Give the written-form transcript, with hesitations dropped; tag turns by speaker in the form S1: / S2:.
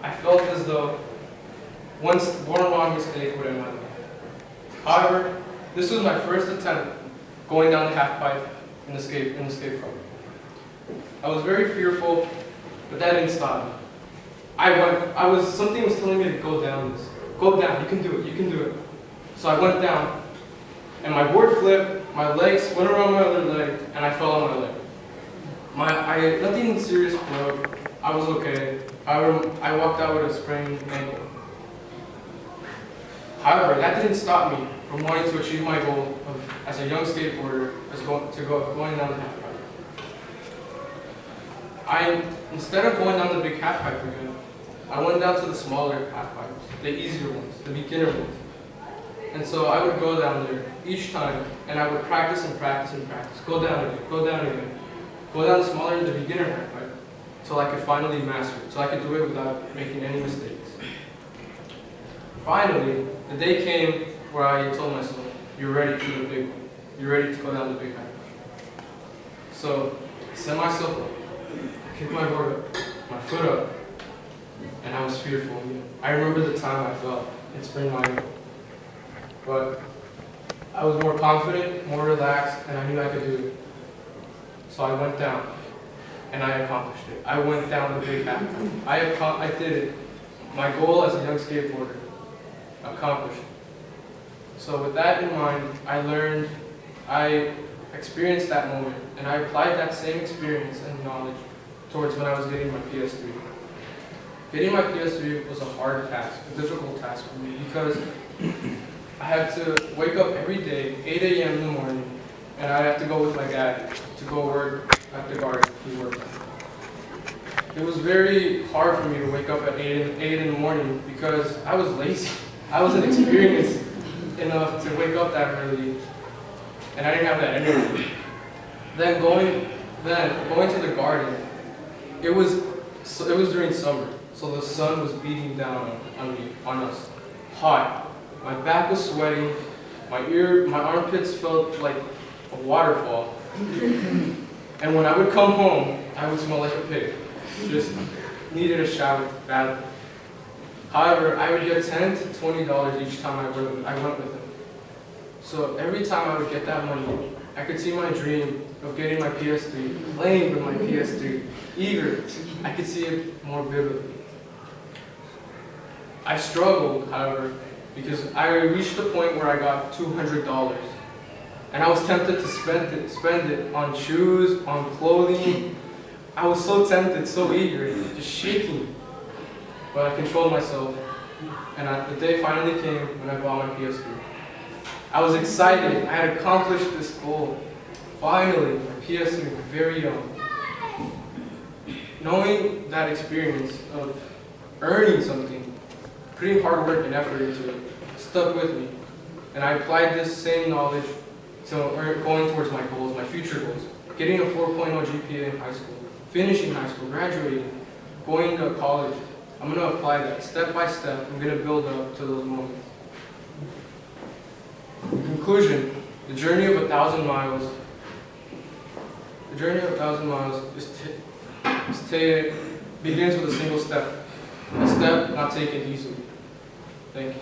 S1: I felt as though one wrong mistake would end my life. However, this was my first attempt going down the half pipe in the skate park. I was very fearful, but that didn't stop me. Something was telling me to go down this. Go down, you can do it, you can do it. So I went down, and my board flipped, my legs went around my other leg, and I fell on my leg. Nothing serious broke. I was okay. I walked out with a sprained ankle. However, that didn't stop me from wanting to achieve my goal as a young skateboarder, going down the half pipe. Instead of going down the big half pipe again, I went down to the smaller half pipes, the easier ones, the beginner ones. And so I would go down there each time, and I would practice and practice and practice. Go down again, go down again. Go down smaller than the beginner half pipe, until I could finally master it, so I could do it without making any mistakes. Finally, the day came where I told myself, you're ready for the big one. You're ready to go down the big half pipe. So I set myself up, I kicked my board up, my foot up, and I was fearful. I remember the time I fell and sprained my ankle. But I was more confident, more relaxed, and I knew I could do it. So I went down, and I accomplished it. I went down the big half pipe. I did it. My goal as a young skateboarder, accomplished. So with that in mind, I experienced that moment, and I applied that same experience and knowledge towards when I was getting my PS3. Getting my PS3 was a hard task, a difficult task for me, because I had to wake up every day, 8 a.m. in the morning, and I had to go with my dad to go work at the garden he worked at. It was very hard for me to wake up at 8 in the morning because I was lazy. I wasn't experienced enough to wake up that early, and I didn't have that energy. Then going to the garden, it was during summer, so the sun was beating down on us, hot. My back was sweating, my armpits felt like a waterfall, and when I would come home, I would smell like a pig. Just needed a shower badly. However, I would get $10 to $20 each time I went with him. So every time I would get that money, I could see my dream of getting my PS3, playing with my PS3, eager. I could see it more vividly. I struggled, however, because I reached the point where I got $200, and I was tempted to spend it on shoes, on clothing. I was so tempted, so eager, just shaking. But I controlled myself, and the day finally came when I bought my PS3. I was excited. I had accomplished this goal. Finally, my PS3, very young. Knowing that experience of earning something, putting hard work and effort into it, stuck with me. And I applied this same knowledge to going towards my goals, my future goals. Getting a 4.0 GPA in high school, finishing high school, graduating, going to college. I'm going to apply that step by step. I'm going to build up to those moments. In conclusion, the journey of 1,000 miles. The journey of 1,000 miles begins with a single step. A step not taken easily. Thank you.